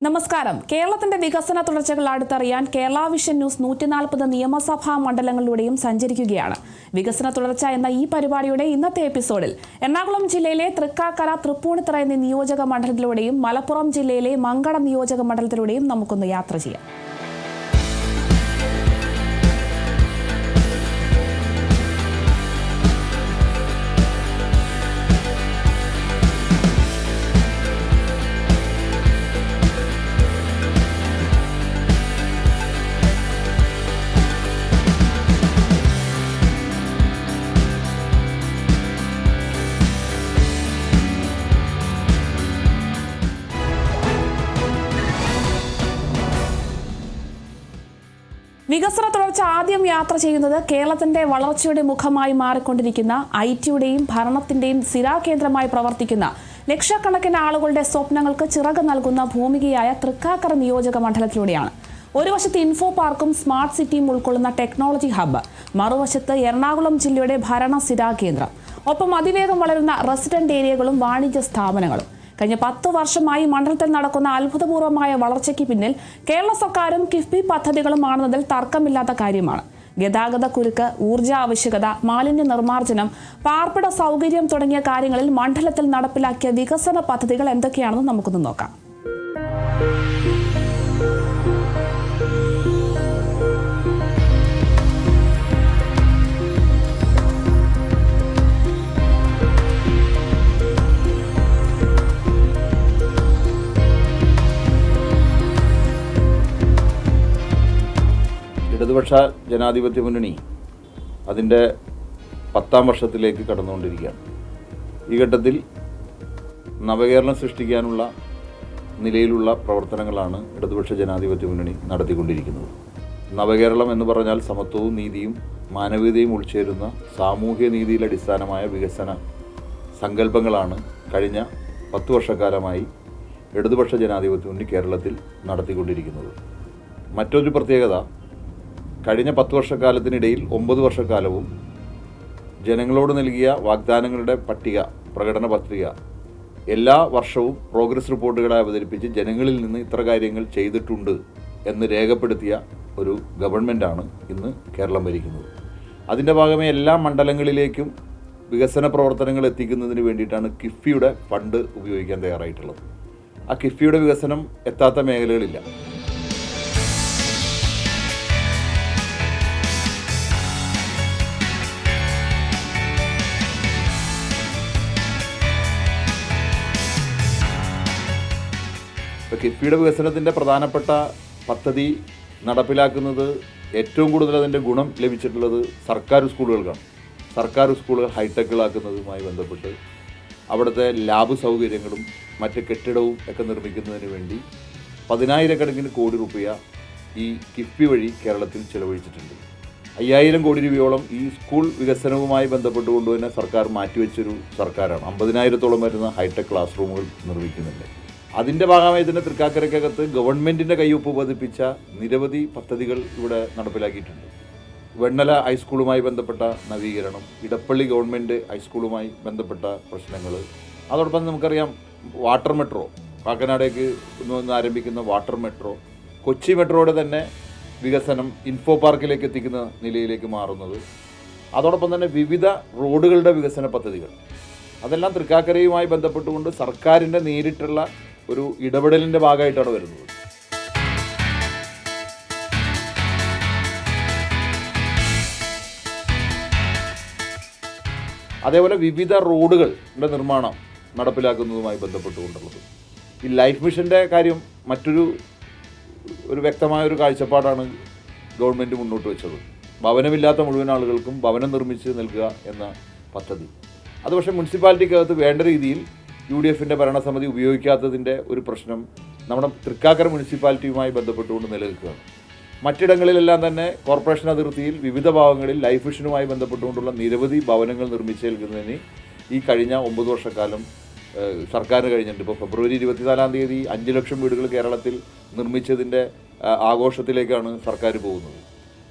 നമസ്കാരം. കേരളത്തിന്റെ വികസന തുടർച്ചകൾ അടുത്തറിയാൻ കേരള വിഷൻ ന്യൂസ് 140 നിയമസഭാ മണ്ഡലങ്ങളിലൂടെയും സഞ്ചരിക്കുകയാണ്. വികസന തുടർച്ച എന്ന ഈ പരിപാടിയുടെ ഇന്നത്തെ എപ്പിസോഡിൽ എറണാകുളം ജില്ലയിലെ തൃക്കാക്കര, തൃപ്പൂണിത്തുറ എന്നീ നിയോജക മണ്ഡലത്തിലൂടെയും മലപ്പുറം ജില്ലയിലെ മങ്കട നിയോജക മണ്ഡലത്തിലൂടെയും നമുക്കൊന്ന് യാത്ര ചെയ്യാം. വികസന തുടർച്ച ആദ്യം യാത്ര ചെയ്യുന്നത് കേരളത്തിന്റെ വളർച്ചയുടെ മുഖമായി മാറിക്കൊണ്ടിരിക്കുന്ന ഐടിയുടെയും ഭരണത്തിന്റെയും സ്ഥിരാകേന്ദ്രമായി പ്രവർത്തിക്കുന്ന ലക്ഷക്കണക്കിന് ആളുകളുടെ സ്വപ്നങ്ങൾക്ക് ചിറക് നൽകുന്ന ഭൂമികയായ തൃക്കാക്കര നിയോജക മണ്ഡലത്തിലൂടെയാണ്. ഒരു വശത്ത് ഇൻഫോ പാർക്കും സ്മാർട്ട് സിറ്റിയും ഉൾക്കൊള്ളുന്ന ടെക്നോളജി ഹബ്ബ്, മറുവശത്ത് എറണാകുളം ജില്ലയുടെ ഭരണ സ്ഥിരാകേന്ദ്രം, ഒപ്പം അതിവേഗം വളരുന്ന റെസിഡന്റ് ഏരിയകളും വാണിജ്യ സ്ഥാപനങ്ങളും. കഴിഞ്ഞ 10 വർഷമായി മണ്ഡലത്തിൽ നടക്കുന്ന അത്ഭുതപൂർവമായ വളർച്ചയ്ക്ക് പിന്നിൽ കേരള സർക്കാരും കിഫ്ബി പദ്ധതികളുമാണെന്നതിൽ തർക്കമില്ലാത്ത കാര്യമാണ്. ഗതാഗത കുരുക്ക്, ഊർജ്ജ ആവശ്യകത, മാലിന്യ നിർമ്മാർജ്ജനം, പാർപ്പിട സൗകര്യം തുടങ്ങിയ കാര്യങ്ങളിൽ മണ്ഡലത്തിൽ നടപ്പിലാക്കിയ വികസന പദ്ധതികൾ എന്തൊക്കെയാണെന്ന് നമുക്കൊന്ന് നോക്കാം. ഇടതുപക്ഷ ജനാധിപത്യ മുന്നണി അതിൻ്റെ 10ാം വർഷത്തിലേക്ക് കടന്നുകൊണ്ടിരിക്കുകയാണ്. ഈ ഘട്ടത്തിൽ നവകേരളം സൃഷ്ടിക്കാനുള്ള നിലയിലുള്ള പ്രവർത്തനങ്ങളാണ് ഇടതുപക്ഷ ജനാധിപത്യ മുന്നണി നടത്തിക്കൊണ്ടിരിക്കുന്നത്. നവകേരളം എന്ന് പറഞ്ഞാൽ സമത്വവും നീതിയും മാനവികതയും ഉൾച്ചേരുന്ന സാമൂഹ്യ നീതിയിൽ അടിസ്ഥാനമായ വികസന സങ്കല്പങ്ങളാണ് കഴിഞ്ഞ 10 വർഷക്കാലമായി ഇടതുപക്ഷ ജനാധിപത്യ മുന്നണി കേരളത്തിൽ നടത്തിക്കൊണ്ടിരിക്കുന്നത്. മറ്റൊരു പ്രത്യേകത, കഴിഞ്ഞ 10 വർഷക്കാലത്തിനിടയിൽ 9 വർഷക്കാലവും ജനങ്ങളോട് നൽകിയ വാഗ്ദാനങ്ങളുടെ പട്ടിക, പ്രകടന പത്രിക എല്ലാ വർഷവും പ്രോഗ്രസ് റിപ്പോർട്ടുകളായി അവതരിപ്പിച്ച് ജനങ്ങളിൽ നിന്ന് ഇത്ര കാര്യങ്ങൾ ചെയ്തിട്ടുണ്ട് എന്ന് രേഖപ്പെടുത്തിയ ഒരു ഗവൺമെൻറ്റാണ് ഇന്ന് കേരളം ഭരിക്കുന്നത്. അതിൻ്റെ ഭാഗമായി എല്ലാ മണ്ഡലങ്ങളിലേക്കും വികസന പ്രവർത്തനങ്ങൾ എത്തിക്കുന്നതിന് വേണ്ടിയിട്ടാണ് കിഫ്ബിയുടെ ഫണ്ട് ഉപയോഗിക്കാൻ തയ്യാറായിട്ടുള്ളത്. ആ കിഫ്ബിയുടെ വികസനം എത്താത്ത മേഖലകളില്ല. കിഫ്ബിയുടെ വികസനത്തിൻ്റെ പ്രധാനപ്പെട്ട പദ്ധതി നടപ്പിലാക്കുന്നത് ഏറ്റവും കൂടുതൽ അതിൻ്റെ ഗുണം ലഭിച്ചിട്ടുള്ളത് സർക്കാർ സ്കൂളുകൾക്കാണ്. സർക്കാർ സ്കൂളുകൾ ഹൈടെക്കുകളാക്കുന്നതുമായി ബന്ധപ്പെട്ട് അവിടുത്തെ ലാബ് സൗകര്യങ്ങളും മറ്റ് കെട്ടിടവും ഒക്കെ നിർമ്മിക്കുന്നതിന് വേണ്ടി 10,000 കോടി രൂപ ഈ കിഫ്ബി വഴി കേരളത്തിൽ ചെലവഴിച്ചിട്ടുണ്ട്. 5,000 കോടി രൂപയോളം ഈ സ്കൂൾ വികസനവുമായി ബന്ധപ്പെട്ടുകൊണ്ട് തന്നെ സർക്കാർ മാറ്റിവെച്ചൊരു സർക്കാരാണ്. 50,000-ഓളം വരുന്ന ഹൈടെക് ക്ലാസ് റൂമുകൾ നിർമ്മിക്കുന്നുണ്ട്. അതിൻ്റെ ഭാഗമായി തന്നെ തൃക്കാക്കരയ്ക്കകത്ത് ഗവൺമെൻറ്റിൻ്റെ കയ്യൊപ്പ് പതിപ്പിച്ച നിരവധി പദ്ധതികൾ ഇവിടെ നടപ്പിലാക്കിയിട്ടുണ്ട്. വെണ്ണല ഹൈസ്കൂളുമായി ബന്ധപ്പെട്ട നവീകരണം, ഇടപ്പള്ളി ഗവൺമെൻറ് ഹൈസ്കൂളുമായി ബന്ധപ്പെട്ട പ്രശ്നങ്ങൾ, അതോടൊപ്പം നമുക്കറിയാം വാട്ടർ മെട്രോ, കാക്കനാടേക്ക് ആരംഭിക്കുന്ന വാട്ടർ മെട്രോ, കൊച്ചി മെട്രോയുടെ തന്നെ വികസനം ഇൻഫോ പാർക്കിലേക്ക് എത്തിക്കുന്ന നിലയിലേക്ക് മാറുന്നത്, അതോടൊപ്പം തന്നെ വിവിധ റോഡുകളുടെ വികസന പദ്ധതികൾ, അതെല്ലാം തൃക്കാക്കരയുമായി ബന്ധപ്പെട്ടുകൊണ്ട് സർക്കാരിൻ്റെ നേരിട്ടുള്ള ഒരു ഇടപെടലിൻ്റെ ഭാഗമായിട്ടാണ് വരുന്നത്. അതേപോലെ വിവിധ റോഡുകളുടെ നിർമ്മാണം നടപ്പിലാക്കുന്നതുമായി ബന്ധപ്പെട്ടുകൊണ്ടുള്ളത്. ഈ ലൈഫ് മിഷൻ്റെ കാര്യം മറ്റൊരു വ്യക്തമായൊരു കാഴ്ചപ്പാടാണ് ഗവൺമെൻറ് മുന്നോട്ട് വെച്ചത്. ഭവനമില്ലാത്ത മുഴുവൻ ആളുകൾക്കും ഭവനം നിർമ്മിച്ച് നൽകുക എന്ന പദ്ധതി. അത് പക്ഷേ മുനിസിപ്പാലിറ്റിക്കകത്ത് വേണ്ട രീതിയിൽ UDFൻ്റെ ഭരണസമിതി ഉപയോഗിക്കാത്തതിൻ്റെ ഒരു പ്രശ്നം നമ്മുടെ തൃക്കാക്കര മുനിസിപ്പാലിറ്റിയുമായി ബന്ധപ്പെട്ടുകൊണ്ട് നിലനിൽക്കുകയാണ്. മറ്റിടങ്ങളിലെല്ലാം തന്നെ കോർപ്പറേഷൻ അതിർത്തിയിൽ വിവിധ ഭാഗങ്ങളിൽ ലൈഫ് മിഷനുമായി ബന്ധപ്പെട്ടുകൊണ്ടുള്ള നിരവധി ഭവനങ്ങൾ നിർമ്മിച്ചു നൽകുന്നതിന് ഈ കഴിഞ്ഞ 9 വർഷക്കാലം സർക്കാരിന് കഴിഞ്ഞിട്ടുണ്ട്. ഇപ്പോൾ ഫെബ്രുവരി 24-ാം തീയതി 5 ലക്ഷം വീടുകൾ കേരളത്തിൽ നിർമ്മിച്ചതിൻ്റെ ആഘോഷത്തിലേക്കാണ് സർക്കാർ പോകുന്നത്.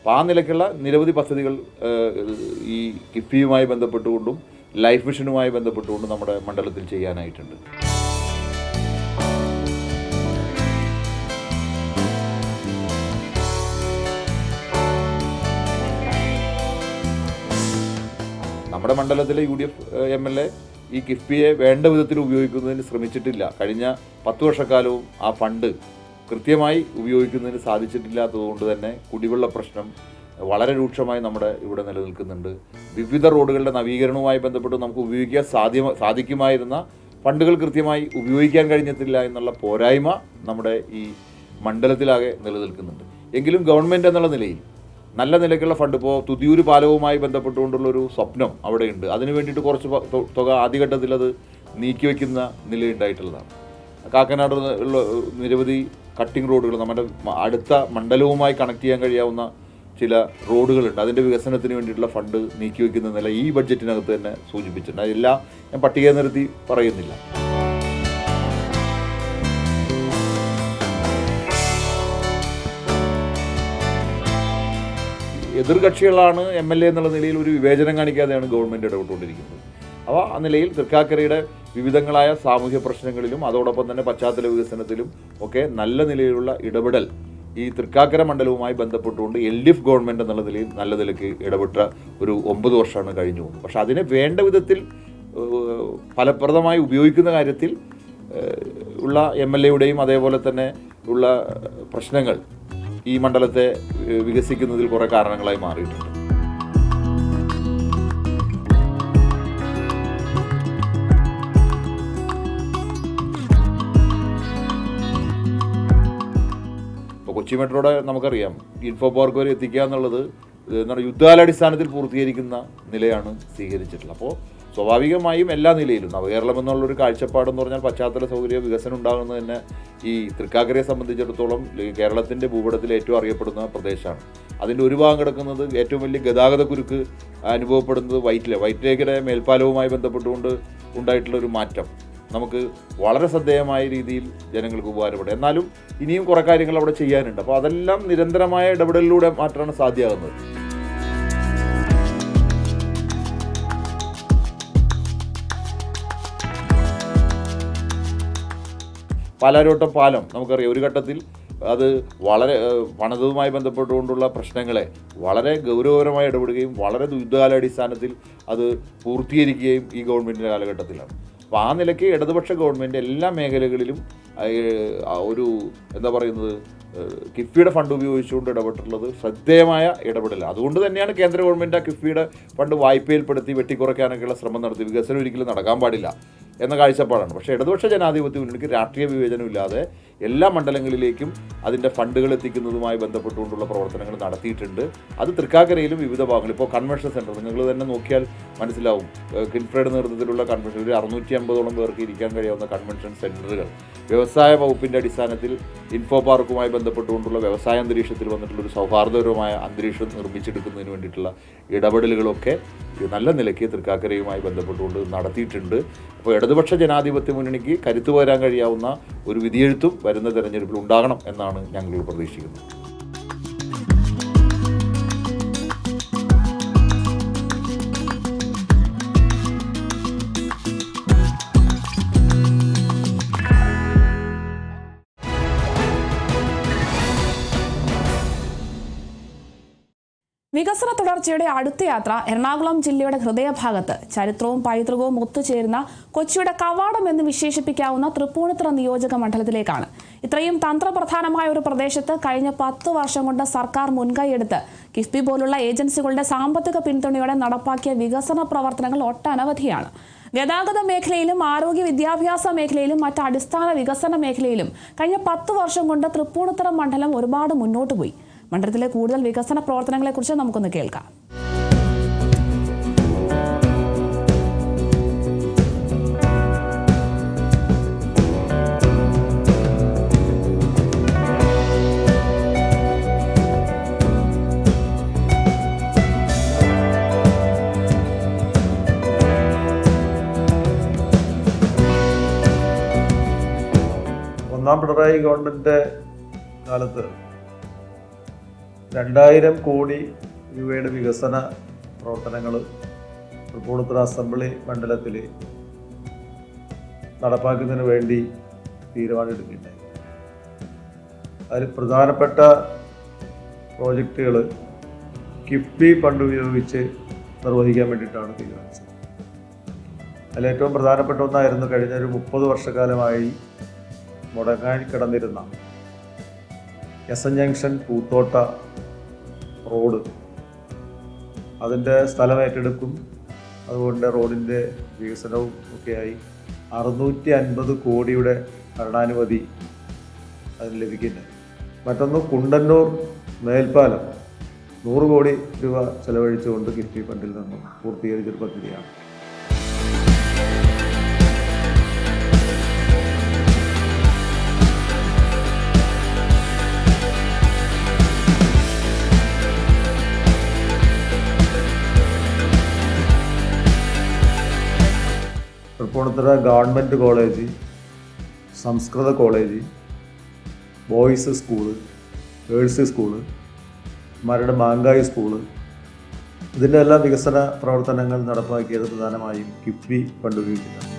അപ്പോൾ ആ നിലയ്ക്കുള്ള നിരവധി പദ്ധതികൾ ഈ കിഫ്ബിയുമായി ബന്ധപ്പെട്ടുകൊണ്ടും ലൈഫ് മിഷനുമായി ബന്ധപ്പെട്ടുകൊണ്ട് നമ്മുടെ മണ്ഡലത്തിൽ ചെയ്യാനായിട്ടുണ്ട്. നമ്മുടെ മണ്ഡലത്തിലെ UDF MLA ഈ കിഫ്ബിയെ വേണ്ട വിധത്തിൽ ഉപയോഗിക്കുന്നതിന് ശ്രമിച്ചിട്ടില്ല. കഴിഞ്ഞ 10 വർഷക്കാലവും ആ ഫണ്ട് കൃത്യമായി ഉപയോഗിക്കുന്നതിന് സാധിച്ചിട്ടില്ലാത്തതുകൊണ്ട് തന്നെ കുടിവെള്ള പ്രശ്നം വളരെ രൂക്ഷമായി നമ്മുടെ ഇവിടെ നിലനിൽക്കുന്നുണ്ട്. വിവിധ റോഡുകളുടെ നവീകരണവുമായി ബന്ധപ്പെട്ട് നമുക്ക് ഉപയോഗിക്കാൻ സാധിക്കുമായിരുന്ന ഫണ്ടുകൾ കൃത്യമായി ഉപയോഗിക്കാൻ കഴിഞ്ഞിട്ടില്ല എന്നുള്ള പോരായ്മ നമ്മുടെ ഈ മണ്ഡലത്തിലാകെ നിലനിൽക്കുന്നുണ്ട്. എങ്കിലും ഗവൺമെൻറ് എന്നുള്ള നിലയിൽ നല്ല നിലയ്ക്കുള്ള ഫണ്ട്, ഇപ്പോൾ തുതിയൂർ പാലവുമായി ബന്ധപ്പെട്ടുകൊണ്ടുള്ളൊരു സ്വപ്നം അവിടെയുണ്ട്. അതിനു വേണ്ടിയിട്ട് കുറച്ച് തുക ആദ്യഘട്ടത്തിൽ അത് നീക്കിവെക്കുന്ന നിലയുണ്ടായിട്ടുള്ളതാണ്. കാക്കനാട് ഉള്ള നിരവധി കട്ടിംഗ് റോഡുകൾ, നമ്മുടെ അടുത്ത മണ്ഡലവുമായി കണക്ട് ചെയ്യാൻ കഴിയാവുന്ന ചില റോഡുകളുണ്ട്. അതിൻ്റെ വികസനത്തിന് വേണ്ടിയിട്ടുള്ള ഫണ്ട് നീക്കിവെക്കുന്ന നില ഈ ബഡ്ജറ്റിനകത്ത് തന്നെ സൂചിപ്പിച്ചിട്ടുണ്ട്. അതെല്ലാം ഞാൻ പട്ടിക നിരത്തി പറയുന്നില്ല. എതിർകക്ഷികളാണ് MLA എന്നുള്ള നിലയിൽ ഒരു വിവേചനം കാണിക്കാതെയാണ് ഗവൺമെൻറ് ഇടപെട്ടുകൊണ്ടിരിക്കുന്നത്. അപ്പോൾ ആ നിലയിൽ തൃക്കാക്കരയുടെ വിവിധങ്ങളായ സാമൂഹ്യ പ്രശ്നങ്ങളിലും അതോടൊപ്പം തന്നെ പശ്ചാത്തല വികസനത്തിലും ഒക്കെ നല്ല നിലയിലുള്ള ഇടപെടൽ ഈ തൃക്കാക്കര മണ്ഡലവുമായി ബന്ധപ്പെട്ടുകൊണ്ട് LDF ഗവൺമെൻറ് എന്നുള്ള നിലയിൽ നല്ല നിലയ്ക്ക് ഇടപെട്ട ഒരു 9 വർഷമാണ് കഴിഞ്ഞു പോകുന്നത്. പക്ഷെ അതിനെ വേണ്ട വിധത്തിൽ ഫലപ്രദമായി ഉപയോഗിക്കുന്ന കാര്യത്തിൽ ഉള്ള MLAയുടെയും അതേപോലെ തന്നെ ഉള്ള പ്രശ്നങ്ങൾ ഈ മണ്ഡലത്തെ വികസിക്കുന്നതിൽ കുറേ കാരണങ്ങളായി മാറിയിട്ടുണ്ട്. ഇപ്പോൾ കൊച്ചി മെട്രോയുടെ നമുക്കറിയാം, ഇൻഫോ പാർക്ക് വരെ എത്തിക്കുക എന്നുള്ളത് എന്താണ് യുദ്ധകാലാടിസ്ഥാനത്തിൽ പൂർത്തീകരിക്കുന്ന നിലയാണ് സ്വീകരിച്ചിട്ടുള്ളത്. അപ്പോൾ സ്വാഭാവികമായും എല്ലാ നിലയിലും നവകേരളം എന്നുള്ളൊരു കാഴ്ചപ്പാടെന്ന് പറഞ്ഞാൽ പശ്ചാത്തല സൗകര്യ വികസനം ഉണ്ടാകുന്നത് തന്നെ ഈ തൃക്കാക്കരയെ സംബന്ധിച്ചിടത്തോളം കേരളത്തിൻ്റെ ഭൂപടത്തിൽ ഏറ്റവും അറിയപ്പെടുന്ന പ്രദേശമാണ്. അതിൻ്റെ ഒരു ഭാഗം കിടക്കുന്നത് ഏറ്റവും വലിയ ഗതാഗത കുരുക്ക് അനുഭവപ്പെടുന്നത് വൈറ്റിലേക്കയുടെ മേൽപ്പാലവുമായി ബന്ധപ്പെട്ടുകൊണ്ട് ഉണ്ടായിട്ടുള്ളൊരു മാറ്റം നമുക്ക് വളരെ ശ്രദ്ധേയമായ രീതിയിൽ ജനങ്ങൾക്ക് ഉപകാരപ്പെടും. എന്നാലും ഇനിയും കുറേ കാര്യങ്ങൾ അവിടെ ചെയ്യാനുണ്ട്. അപ്പോൾ അതെല്ലാം നിരന്തരമായ ഇടപെടലിലൂടെ മാറ്റാണ് സാധ്യമാകുന്നത്. പാലാരിവട്ടം പാലം നമുക്കറിയാം, ഒരു ഘട്ടത്തിൽ അത് വളരെ പണിതുമായി ബന്ധപ്പെട്ടുകൊണ്ടുള്ള പ്രശ്നങ്ങളെ വളരെ ഗൗരവപരമായി ഇടപെടുകയും വളരെ യുദ്ധകാലാടിസ്ഥാനത്തിൽ അത് പൂർത്തീകരിക്കുകയും ഈ ഗവൺമെൻറ്റിൻ്റെ കാലഘട്ടത്തിലാണ്. അപ്പോൾ ആ നിലയ്ക്ക് ഇടതുപക്ഷ ഗവൺമെൻറ് എല്ലാ മേഖലകളിലും ഒരു എന്താ പറയുന്നത് കിഫ്ബിയുടെ ഫണ്ട് ഉപയോഗിച്ചുകൊണ്ട് ഇടപെട്ടിട്ടുള്ളത് ശ്രദ്ധേയമായ ഇടപെടലാണ്. അതുകൊണ്ട് തന്നെയാണ് കേന്ദ്ര ഗവൺമെൻറ് ആ കിഫ്ബിയുടെ ഫണ്ട് വായ്പയിൽപ്പെടുത്തി വെട്ടിക്കുറയ്ക്കാനൊക്കെയുള്ള ശ്രമം നടത്തി. വികസനം ഒരിക്കലും നടക്കാൻ പാടില്ല എന്ന കാഴ്ചപ്പാടാണ്. പക്ഷേ ഇടതുപക്ഷ ജനാധിപത്യ മുന്നണിക്ക് രാഷ്ട്രീയ വിവേചനമില്ലാതെ എല്ലാ മണ്ഡലങ്ങളിലേക്കും അതിൻ്റെ ഫണ്ടുകൾ എത്തിക്കുന്നതുമായി ബന്ധപ്പെട്ടുകൊണ്ടുള്ള പ്രവർത്തനങ്ങൾ നടത്തിയിട്ടുണ്ട്. അത് തൃക്കാക്കരയിലും വിവിധ ഭാഗങ്ങളിൽ, ഇപ്പോൾ കൺവെൻഷൻ സെൻറ്റർ നിങ്ങൾ തന്നെ നോക്കിയാൽ മനസ്സിലാവും. കിൻഫ്രയുടെ നേതൃത്വത്തിലുള്ള കൺവെൻഷൻ, ഒരു 650ഓളം പേർക്ക് ഇരിക്കാൻ കഴിയാവുന്ന കൺവെൻഷൻ സെൻറ്ററുകൾ വ്യവസായ വകുപ്പിൻ്റെ അടിസ്ഥാനത്തിൽ ഇൻഫോ പാർക്കുമായി ബന്ധപ്പെട്ടുകൊണ്ടുള്ള വ്യവസായ അന്തരീക്ഷത്തിൽ വന്നിട്ടുള്ളൊരു സൗഹാർദ്ദപരമായ അന്തരീക്ഷം നിർമ്മിച്ചെടുക്കുന്നതിന് വേണ്ടിയിട്ടുള്ള ഇടപെടലുകളൊക്കെ നല്ല നിലയ്ക്ക് തൃക്കാക്കരയുമായി ബന്ധപ്പെട്ടുകൊണ്ട് നടത്തിയിട്ടുണ്ട്. അപ്പോൾ ഇടതുപക്ഷ ജനാധിപത്യ മുന്നണിക്ക് കരുത്തു പകരാൻ കഴിയാവുന്ന ഒരു വിധിയെഴുത്തും വരുന്ന തെരഞ്ഞെടുപ്പിൽ ഉണ്ടാകണം എന്നാണ് ഞങ്ങൾ പ്രതീക്ഷിക്കുന്നത്. വികസന തുടർച്ചയുടെ അടുത്ത യാത്ര എറണാകുളം ജില്ലയുടെ ഹൃദയഭാഗത്ത് ചരിത്രവും പൈതൃകവും ഒത്തുചേരുന്ന കൊച്ചിയുടെ കവാടം എന്ന് വിശേഷിപ്പിക്കാവുന്ന തൃപ്പൂണിത്തുറ നിയോജക മണ്ഡലത്തിലേക്കാണ്. ഇത്രയും തന്ത്രപ്രധാനമായ ഒരു പ്രദേശത്ത് കഴിഞ്ഞ 10 വർഷം കൊണ്ട് സർക്കാർ മുൻകൈയെടുത്ത് കിഫ്ബി പോലുള്ള ഏജൻസികളുടെ സാമ്പത്തിക പിന്തുണയോടെ നടപ്പാക്കിയ വികസന പ്രവർത്തനങ്ങൾ ഒട്ടനവധിയാണ്. ഗതാഗത മേഖലയിലും ആരോഗ്യ വിദ്യാഭ്യാസ മേഖലയിലും മറ്റ് അടിസ്ഥാന വികസന മേഖലയിലും കഴിഞ്ഞ 10 വർഷം കൊണ്ട് തൃപ്പൂണിത്തുറ മണ്ഡലം ഒരുപാട് മുന്നോട്ട് പോയി. മണ്ഡലത്തിലെ കൂടുതൽ വികസന പ്രവർത്തനങ്ങളെക്കുറിച്ച് നമുക്കൊന്ന് കേൾക്കാം. ഒന്നാം പിണറായി ഗവൺമെൻറ് കാലത്ത് 2000 കോടി രൂപയുടെ വികസന പ്രവർത്തനങ്ങൾ തൃപ്പൂണിത്തുറ അസംബ്ലി മണ്ഡലത്തിൽ നടപ്പാക്കുന്നതിന് വേണ്ടി തീരുമാനമെടുക്കുകയുണ്ടായി. അതിൽ പ്രധാനപ്പെട്ട പ്രോജക്റ്റുകൾ കിഫ്ബി ഫണ്ട് ഉപയോഗിച്ച് നിർവഹിക്കാൻ വേണ്ടിയിട്ടാണ് തീരുമാനിച്ചത്. അതിലേറ്റവും പ്രധാനപ്പെട്ട ഒന്നായിരുന്നു കഴിഞ്ഞ ഒരു 30 വർഷക്കാലമായി മുടങ്ങാൻ കിടന്നിരുന്ന S N junction Poothotta road. അതിൻ്റെ സ്ഥലം ഏറ്റെടുക്കും, അതുകൊണ്ട് റോഡിൻ്റെ വികസനവും ഒക്കെയായി 650 കോടിയുടെ ഭരണാനുമതി അതിന് ലഭിക്കുന്നത്. മറ്റൊന്ന് കുണ്ടന്നൂർ മേൽപ്പാലം 100 കോടി രൂപ ചെലവഴിച്ചുകൊണ്ട് കിഫ്ബി ഫണ്ടിൽ നിന്നും പൂർത്തീകരിച്ചൊരു പദ്ധതിയാണ്. തൃപ്പൂണിത്തുറ ഗവൺമെൻറ് കോളേജ്, സംസ്കൃത college, boys school, girls school, Maradu Mankayi school, ഇതിൻ്റെ എല്ലാം വികസന പ്രവർത്തനങ്ങൾ നടപ്പാക്കിയത് പ്രധാനമായും കിഫ്ബി ഫണ്ട് ഉപയോഗിച്ചിട്ടാണ്.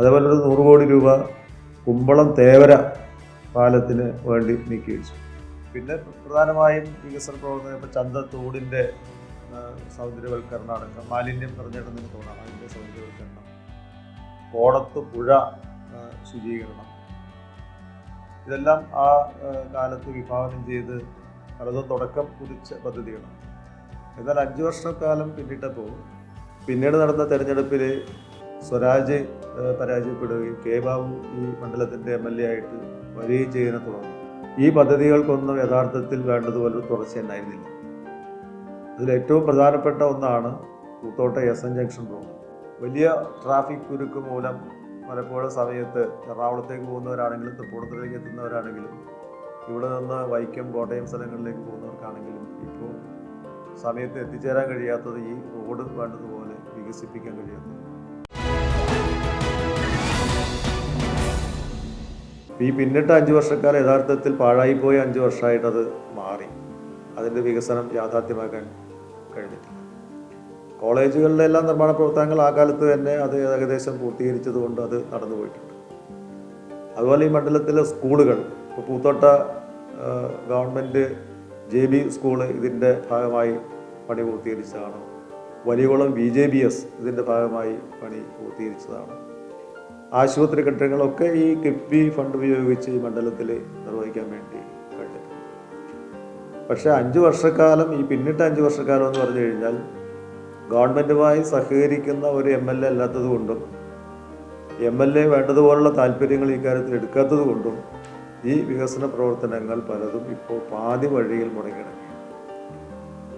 അതേപോലെ ഒരു 100 കോടി രൂപ കുമ്പളം തേവര പാലത്തിന് വേണ്ടി നീക്കി വെച്ചു. പിന്നെ പ്രധാനമായും വികസന പ്രവർത്തനം ഇപ്പോൾ ചന്തത്തോടിൻ്റെ സൗന്ദര്യവൽക്കരണം അടക്കം, മാലിന്യം നിറഞ്ഞിടുന്ന തോന്നാണ് അതിൻ്റെ സൗന്ദര്യവൽക്കരണം, കോടത്ത് പുഴ ശുചീകരണം, ഇതെല്ലാം ആ കാലത്ത് വിഭാവനം ചെയ്ത് പലതും തുടക്കം കുറിച്ച പദ്ധതികളാണ്. എന്നാൽ 5 വർഷക്കാലം പിന്നിട്ടപ്പോൾ പിന്നീട് നടന്ന തെരഞ്ഞെടുപ്പിൽ സ്വരാജ് പരാജയപ്പെടുകയും കെ ബാബു ഈ മണ്ഡലത്തിൻ്റെ MLA ആയിട്ട് വരികയും ചെയ്യുന്നതിനെ തുടർന്ന് ഈ പദ്ധതികൾക്കൊന്നും യഥാർത്ഥത്തിൽ വേണ്ടതുപോലെ തുടർച്ച ഉണ്ടായിരുന്നില്ല. അതിലേറ്റവും പ്രധാനപ്പെട്ട ഒന്നാണ് Poothotta S N junction road. വലിയ ട്രാഫിക് കുരുക്ക് മൂലം പലപ്പോഴും സമയത്ത് എറണാകുളത്തേക്ക് പോകുന്നവരാണെങ്കിലും തൃപ്പൂണിത്തുറയിലേക്ക് എത്തുന്നവരാണെങ്കിലും ഇവിടെ നിന്ന് വൈക്കം കോട്ടയം സ്ഥലങ്ങളിലേക്ക് പോകുന്നവർക്കാണെങ്കിലും ഇപ്പോൾ സമയത്ത് എത്തിച്ചേരാൻ കഴിയാത്തത് ഈ റോഡ് വേണ്ടതുപോലെ വികസിപ്പിക്കാൻ കഴിയാത്തത്. ഈ പിന്നിട്ട 5 വർഷക്കാലം യഥാർത്ഥത്തിൽ പാഴായിപ്പോയ 5 വർഷമായിട്ടത് മാറി. അതിൻ്റെ വികസനം യാഥാർത്ഥ്യമാക്കാൻ കഴിഞ്ഞിട്ടില്ല. കോളേജുകളിലെ എല്ലാ നിർമ്മാണ പ്രവർത്തനങ്ങൾ ആ കാലത്ത് തന്നെ അത് ഏകദേശം പൂർത്തീകരിച്ചതുകൊണ്ട് അത് നടന്നു പോയിട്ടുണ്ട്. അതുപോലെ ഈ മണ്ഡലത്തിലെ സ്കൂളുകൾ, ഇപ്പോൾ പൂത്തോട്ട ഗവൺമെൻറ് JB സ്കൂള് ഇതിൻ്റെ ഭാഗമായി പണി പൂർത്തീകരിച്ചതാണ്. വലിയകുളം BJBS ഇതിൻ്റെ ഭാഗമായി പണി പൂർത്തീകരിച്ചതാണ്. ആശുപത്രി കെട്ടിടങ്ങളൊക്കെ ഈ കിഫ്ബി ഫണ്ട് ഉപയോഗിച്ച് ഈ മണ്ഡലത്തിൽ നിർവഹിക്കാൻ വേണ്ടി കഴിഞ്ഞിട്ടുണ്ട്. പക്ഷേ 5 വർഷക്കാലം, ഈ പിന്നിട്ട 5 വർഷക്കാലം എന്ന് പറഞ്ഞു കഴിഞ്ഞാൽ ഗവൺമെൻറ്റുമായി സഹകരിക്കുന്ന ഒരു MLA അല്ലാത്തത് കൊണ്ടും MLA വേണ്ടതുപോലുള്ള താല്പര്യങ്ങൾ ഈ കാര്യത്തിൽ എടുക്കാത്തത് കൊണ്ടും ഈ വികസന പ്രവർത്തനങ്ങൾ പലതും ഇപ്പോൾ പാതി വഴിയിൽ മുടങ്ങിക്കിടക്കുകയാണ്.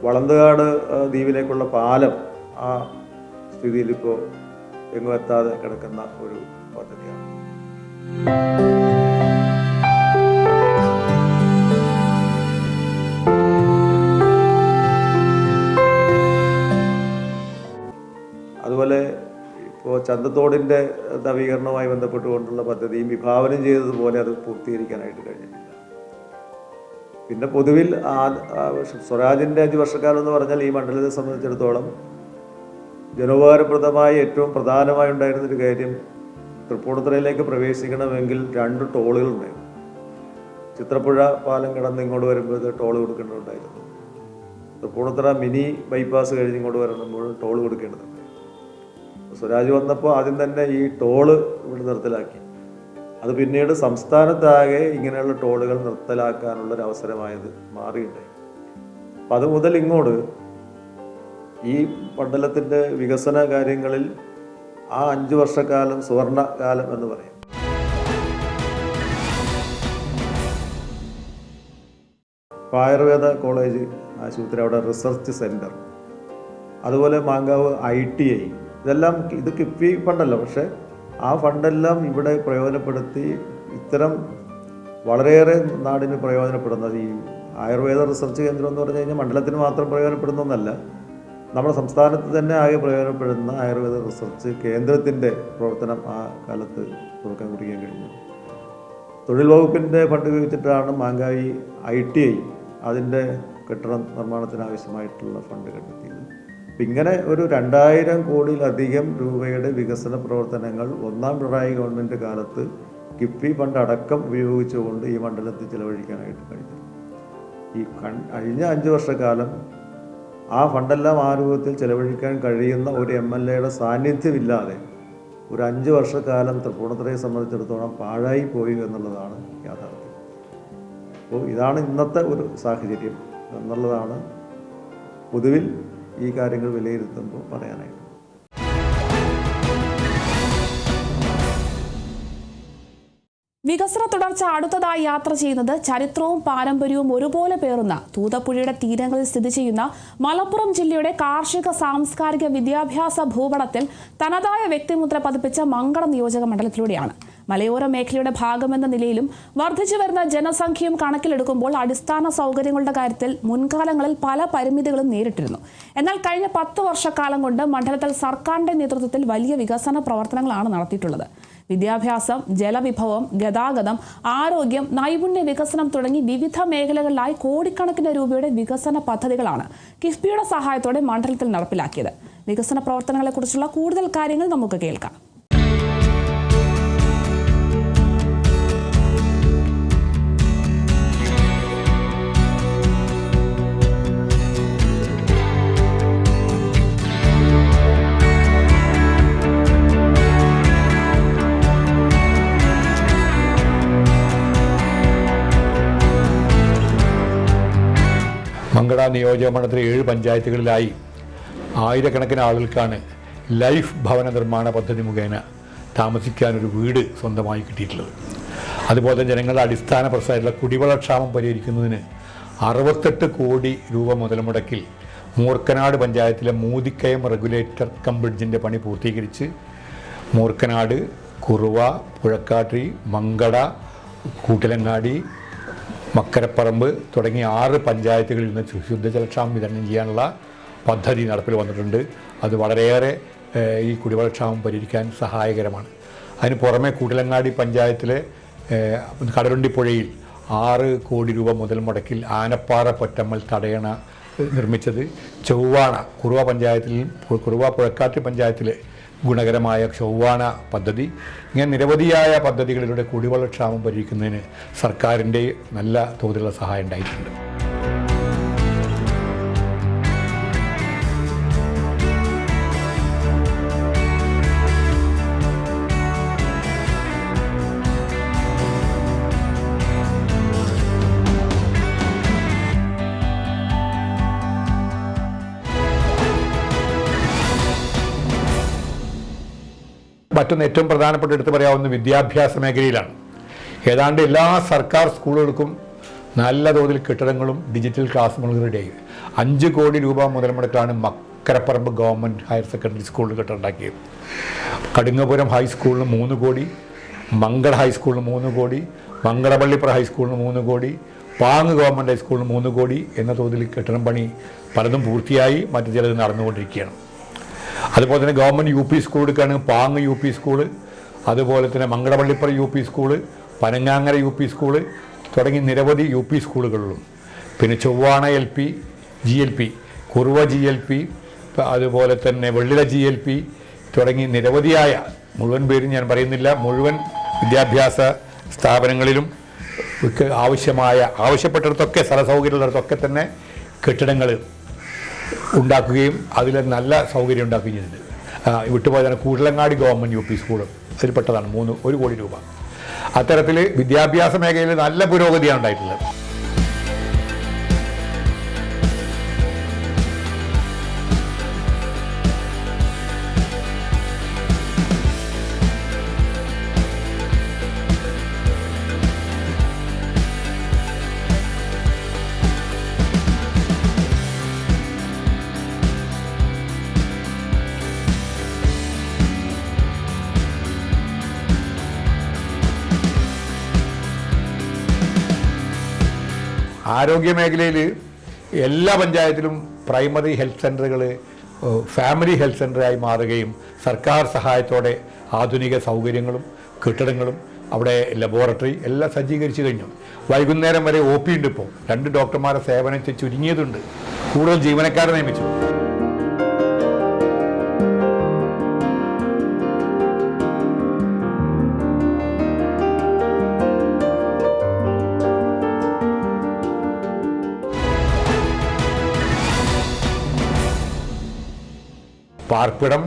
വളന്തുകാട് ദ്വീപിലേക്കുള്ള പാലം ആ സ്ഥിതിയിൽ ഇപ്പോൾ എങ്ങും എത്താതെ കിടക്കുന്ന ഒരു പദ്ധതിയാണ്. അതുപോലെ ഇപ്പോൾ ചന്തത്തോടിൻ്റെ നവീകരണവുമായി ബന്ധപ്പെട്ടുകൊണ്ടുള്ള പദ്ധതിയും വിഭാവനം ചെയ്തതുപോലെ അത് പൂർത്തീകരിക്കാനായിട്ട് കഴിഞ്ഞിട്ടില്ല. പിന്നെ പൊതുവിൽ സ്വരാജിൻ്റെ 5 വർഷക്കാലം എന്ന് പറഞ്ഞാൽ ഈ മണ്ഡലത്തെ സംബന്ധിച്ചിടത്തോളം ജനോപകാരപ്രദമായി ഏറ്റവും പ്രധാനമായി ഉണ്ടായിരുന്നൊരു കാര്യം, തൃപ്പൂണിത്തുറയിലേക്ക് പ്രവേശിക്കണമെങ്കിൽ 2 ടോളുകളുണ്ടായിരുന്നു. ചിത്രപ്പുഴ പാലം കടന്ന് ഇങ്ങോട്ട് വരുമ്പോൾ ടോൾ കൊടുക്കേണ്ടതുണ്ടായിരുന്നു. തൃപ്പൂണിത്തുറ മിനി ബൈപ്പാസ് കഴിഞ്ഞ് ഇങ്ങോട്ട് വരുമ്പോൾ ടോൾ കൊടുക്കേണ്ടതുണ്ട്. സ്വരാജ് വന്നപ്പോൾ ആദ്യം തന്നെ ഈ ടോള് ഇവിടെ നിർത്തലാക്കി. അത് പിന്നീട് സംസ്ഥാനത്താകെ ഇങ്ങനെയുള്ള ടോളുകൾ നിർത്തലാക്കാനുള്ളൊരവസരമായത് മാറിയിട്ടുണ്ടായി. അപ്പം അത് മുതൽ ഇങ്ങോട്ട് ഈ മണ്ഡലത്തിൻ്റെ വികസന കാര്യങ്ങളിൽ ആ 5 വർഷക്കാലം സുവർണ കാലം എന്ന് പറയും. ആയുർവേദ കോളേജ് ആശുപത്രി, അവിടെ റിസർച്ച് സെൻറ്റർ, അതുപോലെ മാങ്കാവ് ITI, ഇതെല്ലാം ഇത് കിഫ്ബി ഫണ്ടല്ല, പക്ഷേ ആ ഫണ്ടെല്ലാം ഇവിടെ പ്രയോജനപ്പെടുത്തി ഇത്തരം വളരെയേറെ നാടിന് പ്രയോജനപ്പെടുന്നത് ഈ ആയുർവേദ റിസർച്ച് കേന്ദ്രം എന്ന് പറഞ്ഞു കഴിഞ്ഞാൽ മണ്ഡലത്തിന് മാത്രം പ്രയോജനപ്പെടുന്ന ഒന്നല്ല, നമ്മുടെ സംസ്ഥാനത്ത് തന്നെ ആകെ പ്രയോജനപ്പെടുന്ന ആയുർവേദ റിസർച്ച് കേന്ദ്രത്തിൻ്റെ പ്രവർത്തനം ആ കാലത്ത് തുടക്കം കുറിക്കാൻ കഴിഞ്ഞു. തൊഴിൽ വകുപ്പിൻ്റെ ഫണ്ട് ഉപയോഗിച്ചിട്ടാണ് മാങ്കായി ITI അതിൻ്റെ കെട്ടിട നിർമ്മാണത്തിന് ആവശ്യമായിട്ടുള്ള ഫണ്ട് കണ്ടെത്തിയത്. അപ്പം ഇങ്ങനെ ഒരു 2000 കോടിയിലധികം രൂപയുടെ വികസന പ്രവർത്തനങ്ങൾ ഒന്നാം പിണറായി ഗവൺമെൻറ് കാലത്ത് കിഫ്ബി ഫണ്ട് അടക്കം ഉപയോഗിച്ചുകൊണ്ട് ഈ മണ്ഡലത്തിൽ ചിലവഴിക്കാനായിട്ട് കഴിഞ്ഞു. ഈ കഴിഞ്ഞ 5 വർഷക്കാലം ആ ഫണ്ടെല്ലാം ആ രൂപത്തിൽ ചിലവഴിക്കാൻ കഴിയുന്ന ഒരു MLAയുടെ സാന്നിധ്യമില്ലാതെ ഒരു 5 വർഷക്കാലം തൃപ്പൂണിത്തുറയെ സംബന്ധിച്ചിടത്തോളം പാഴായി പോയി എന്നുള്ളതാണ് യാഥാർത്ഥ്യം. അപ്പോൾ ഇതാണ് ഇന്നത്തെ ഒരു സാഹചര്യം എന്നുള്ളതാണ് പൊതുവിൽ ഈ കാര്യങ്ങൾ വിലയിരുത്തുമ്പോൾ പറയാനായിട്ട്. വികസന തുടർച്ച അടുത്തതായി യാത്ര ചെയ്യുന്നത് ചരിത്രവും പാരമ്പര്യവും ഒരുപോലെ പേറുന്ന തൂതപ്പുഴയുടെ തീരങ്ങളിൽ സ്ഥിതി ചെയ്യുന്ന മലപ്പുറം ജില്ലയുടെ കാർഷിക സാംസ്കാരിക വിദ്യാഭ്യാസ ഭൂപടത്തിൽ തനതായ വ്യക്തിമുദ്ര പതിപ്പിച്ച മങ്കട നിയോജക മണ്ഡലത്തിലൂടെയാണ്. മലയോര മേഖലയുടെ ഭാഗമെന്ന നിലയിലും വർദ്ധിച്ചു വരുന്ന ജനസംഖ്യയും കണക്കിലെടുക്കുമ്പോൾ അടിസ്ഥാന സൗകര്യങ്ങളുടെ കാര്യത്തിൽ മുൻകാലങ്ങളിൽ പല പരിമിതികളും നേരിട്ടിരുന്നു. എന്നാൽ കഴിഞ്ഞ 10 വർഷക്കാലം കൊണ്ട് മണ്ഡലത്തിൽ സർക്കാരിന്റെ നേതൃത്വത്തിൽ വലിയ വികസന പ്രവർത്തനങ്ങളാണ് നടത്തിയിട്ടുള്ളത്. വിദ്യാഭ്യാസം, ജലവിഭവം, ഗതാഗതം, ആരോഗ്യം, നൈപുണ്യ വികസനം തുടങ്ങി വിവിധ മേഖലകളിലായി കോടിക്കണക്കിന് രൂപയുടെ വികസന പദ്ധതികളാണ് കിഫ്ബിയുടെ സഹായത്തോടെ മണ്ഡലത്തിൽ നടപ്പിലാക്കിയത്. വികസന പ്രവർത്തനങ്ങളെക്കുറിച്ചുള്ള കൂടുതൽ കാര്യങ്ങൾ നമുക്ക് കേൾക്കാം. മങ്കട നിയോജക മണ്ഡലത്തിലെ 7 പഞ്ചായത്തുകളിലായി ആയിരക്കണക്കിന് ആളുകൾക്കാണ് ലൈഫ് ഭവന നിർമ്മാണ പദ്ധതി മുഖേന താമസിക്കാനൊരു വീട് സ്വന്തമായി കിട്ടിയിട്ടുള്ളത്. അതുപോലെ തന്നെ ജനങ്ങളുടെ അടിസ്ഥാന പ്രശ്നമായിട്ടുള്ള കുടിവെള്ളക്ഷാമം പരിഹരിക്കുന്നതിന് 68 കോടി രൂപ മുതൽ മുടക്കിൽ മൂർക്കനാട് പഞ്ചായത്തിലെ മൂതിക്കയം റെഗുലേറ്റർ കം ബ്രിഡ്ജിൻ്റെ പണി പൂർത്തീകരിച്ച് മൂർക്കനാട്, കുറുവ, പുഴക്കാട്ടി, മങ്കട, കൂട്ടിലങ്ങാടി, മക്കരപ്പറമ്പ് തുടങ്ങിയ 6 പഞ്ചായത്തുകളിൽ നിന്ന് ശുദ്ധജലക്ഷാമം വിതരണം ചെയ്യാനുള്ള പദ്ധതി നടപ്പിൽ വന്നിട്ടുണ്ട്. അത് വളരെയേറെ ഈ കുടിവെള്ളക്ഷാമം പരിഹരിക്കാൻ സഹായകരമാണ്. അതിന് പുറമെ കൂട്ടിലങ്ങാടി പഞ്ചായത്തിലെ കടലുണ്ടി പുഴയിൽ 6 കോടി രൂപ മുതൽ മുടക്കിൽ ആനപ്പാറ പൊറ്റമ്മൽ തടയണ നിർമ്മിച്ചത്. ചൊവ്വാണ കുറുവ പഞ്ചായത്തിലും കുറുവ പുഴക്കാട്ടി പഞ്ചായത്തിലെ ഗുണകരമായ ചൊവ്വാണ പദ്ധതി, ഇങ്ങനെ നിരവധിയായ പദ്ധതികളിലൂടെ കുടിവെള്ളക്ഷാമം പരിഹരിക്കുന്നതിന് സർക്കാരിൻ്റെ നല്ല തോതിലുള്ള സഹായം ഉണ്ടായിട്ടുണ്ട്. മറ്റൊന്ന് ഏറ്റവും പ്രധാനപ്പെട്ട എടുത്തു പറയാവുന്ന വിദ്യാഭ്യാസ മേഖലയിലാണ്. ഏതാണ്ട് എല്ലാ സർക്കാർ സ്കൂളുകൾക്കും നല്ല തോതിൽ കെട്ടിടങ്ങളും ഡിജിറ്റൽ ക്ലാസ് മുറികളും റെഡിയായി. 5 കോടി രൂപ മുതൽ മുടക്കാണ് മക്കരപ്പറമ്പ് ഗവൺമെൻറ് ഹയർ സെക്കൻഡറി സ്കൂളിൽ കെട്ടിടമുണ്ടാക്കിയത്. കടുങ്ങപുരം ഹൈസ്കൂളിന് 3 കോടി, മങ്കട ഹൈസ്കൂളിന് 3 കോടി, മങ്കടപള്ളിപ്പുറ ഹൈസ്കൂളിന് 3 കോടി, പാങ് ഗവൺമെൻറ് ഹൈസ്കൂളിന് 3 കോടി എന്ന തോതിൽ കെട്ടിടം പണി പലതും പൂർത്തിയായി, മറ്റു ചിലത് നടന്നുകൊണ്ടിരിക്കുകയാണ്. അതുപോലെ തന്നെ ഗവൺമെൻറ് UP സ്കൂൾ എടുക്കുകയാണെങ്കിൽ പാങ് UP സ്കൂള്, അതുപോലെ തന്നെ മങ്കടപള്ളിപ്പുറ UP school, Panangangara UP school തുടങ്ങി നിരവധി UP സ്കൂളുകളിലും, പിന്നെ ചൊവ്വാണ LP, GLP, കുറുവ GLP, അതുപോലെ തന്നെ വെള്ളില GLP തുടങ്ങി നിരവധിയായ, മുഴുവൻ പേരും ഞാൻ പറയുന്നില്ല, മുഴുവൻ വിദ്യാഭ്യാസ സ്ഥാപനങ്ങളിലും ആവശ്യപ്പെട്ടിടത്തൊക്കെ സ്ഥലസൗകര്യമുള്ളിടത്തൊക്കെ തന്നെ കെട്ടിടങ്ങൾ ഉണ്ടാക്കുകയും അതിൽ നല്ല സൗകര്യം ഉണ്ടാക്കുകയും ചെയ്തിട്ടുണ്ട്. വിട്ടുപോയതാണ് കൂട്ടിലങ്ങാടി ഗവൺമെൻറ് UP സ്കൂൾ, അതിൽപ്പെട്ടതാണ് 1 കോടി രൂപ. അത്തരത്തിൽ വിദ്യാഭ്യാസ മേഖലയിൽ നല്ല പുരോഗതിയാണ് ഉണ്ടായിട്ടുള്ളത്. ആരോഗ്യ മേഖലയിൽ എല്ലാ പഞ്ചായത്തിലും പ്രൈമറി ഹെൽത്ത് സെൻ്ററുകൾ ഫാമിലി ഹെൽത്ത് സെൻ്ററായി മാറുകയും സർക്കാർ സഹായത്തോടെ ആധുനിക സൗകര്യങ്ങളും കെട്ടിടങ്ങളും അവിടെ ലബോറട്ടറി എല്ലാം സജ്ജീകരിച്ചു കഴിഞ്ഞു. വൈകുന്നേരം വരെ OP ഉണ്ട്. ഇപ്പോൾ 2 ഡോക്ടർമാരെ സേവനം ചുരുങ്ങിയതുണ്ട്. കൂടുതൽ ജീവനക്കാരെ നിയമിച്ചു. പാർപ്പിടം,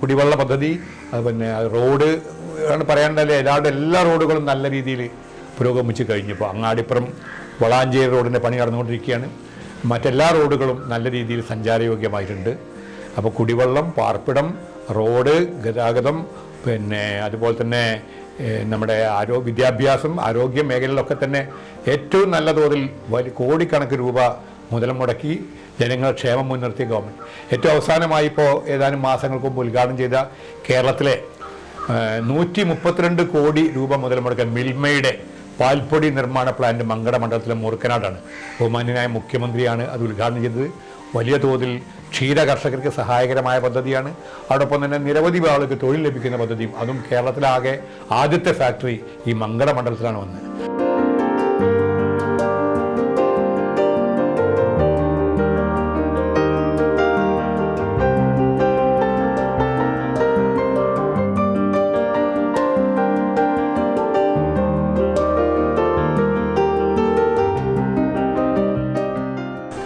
കുടിവെള്ള പദ്ധതി, പിന്നെ റോഡ് ആണ് പറയാണ്ടല്ലേ. എല്ലാ റോഡുകളും നല്ല രീതിയിൽ പുരോഗമിച്ച് കഴിഞ്ഞപ്പോൾ അങ്ങാടിപ്പുറം വളാഞ്ചേരി റോഡിൻ്റെ പണി നടന്നുകൊണ്ടിരിക്കുകയാണ്. മറ്റെല്ലാ റോഡുകളും നല്ല രീതിയിൽ സഞ്ചാരയോഗ്യമായിട്ടുണ്ട്. അപ്പോൾ കുടിവെള്ളം, പാർപ്പിടം, റോഡ്, ഗതാഗതം, പിന്നെ അതുപോലെ തന്നെ നമ്മുടെ വിദ്യാഭ്യാസം, ആരോഗ്യ മേഖലയിലൊക്കെ തന്നെ ഏറ്റവും നല്ല തോതിൽ കോടിക്കണക്കിന് രൂപ മുതൽ മുടക്കി ജനങ്ങളുടെ ക്ഷേമം മുൻനിർത്തിയ ഗവൺമെൻറ്. ഏറ്റവും അവസാനമായി ഇപ്പോൾ ഏതാനും മാസങ്ങൾക്ക് മുമ്പ് ഉദ്ഘാടനം ചെയ്ത കേരളത്തിലെ 132 കോടി രൂപ മുതൽ മുടക്കിയ മിൽമയുടെ പാൽപ്പൊടി നിർമ്മാണ പ്ലാന്റ് മങ്കട മണ്ഡലത്തിലെ മൂർക്കനാടാണ്. ബഹുമാന്യനായ മുഖ്യമന്ത്രിയാണ് അത് ഉദ്ഘാടനം ചെയ്തത്. വലിയ തോതിൽ ക്ഷീര കർഷകർക്ക് സഹായകരമായ പദ്ധതിയാണ്. അതോടൊപ്പം തന്നെ നിരവധി ആളുകൾക്ക് തൊഴിൽ ലഭിക്കുന്ന പദ്ധതിയും. അതും കേരളത്തിലാകെ ആദ്യത്തെ ഫാക്ടറി ഈ മങ്കട മണ്ഡലത്തിലാണ് വന്നത്.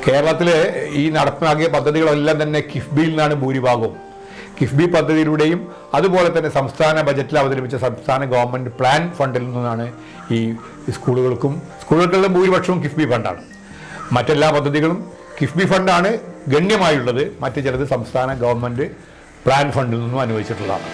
കേരളത്തിൽ ഈ നടപ്പാക്കിയ പദ്ധതികളെല്ലാം തന്നെ കിഫ്ബിയിൽ നിന്നാണ് ഭൂരിഭാഗവും. കിഫ്ബി പദ്ധതിയിലൂടെയും അതുപോലെ തന്നെ സംസ്ഥാന ബജറ്റിൽ അവതരിപ്പിച്ച സംസ്ഥാന ഗവൺമെൻറ് പ്ലാൻ ഫണ്ടിൽ നിന്നാണ് ഈ സ്കൂളുകൾക്കെല്ലാം ഭൂരിപക്ഷവും കിഫ്ബി ഫണ്ടാണ്. മറ്റെല്ലാ പദ്ധതികളും കിഫ്ബി ഫണ്ടാണ് ഗണ്യമായുള്ളത്. മറ്റു ചിലത് സംസ്ഥാന ഗവൺമെൻറ് പ്ലാൻ ഫണ്ടിൽ നിന്നും അനുവദിച്ചിട്ടുള്ളതാണ്.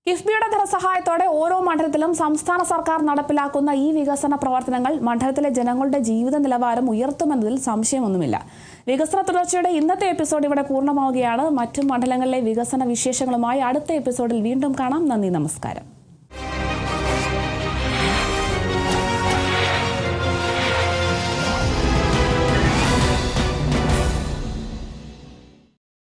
കിഫ്ബിയുടെ ധനസഹായത്തോടെ ഓരോ മണ്ഡലത്തിലും സംസ്ഥാന സർക്കാർ നടപ്പിലാക്കുന്ന ഈ വികസന പ്രവർത്തനങ്ങൾ മണ്ഡലത്തിലെ ജനങ്ങളുടെ ജീവിത നിലവാരം ഉയർത്തുമെന്നതിൽ സംശയമൊന്നുമില്ല. വികസന തുടർച്ചയുടെ ഇന്നത്തെ എപ്പിസോഡ് ഇവിടെ പൂർണ്ണമാവുകയാണ്. മറ്റു മണ്ഡലങ്ങളിലെ വികസന വിശേഷങ്ങളുമായി അടുത്ത എപ്പിസോഡിൽ വീണ്ടും കാണാം. നന്ദി, നമസ്കാരം.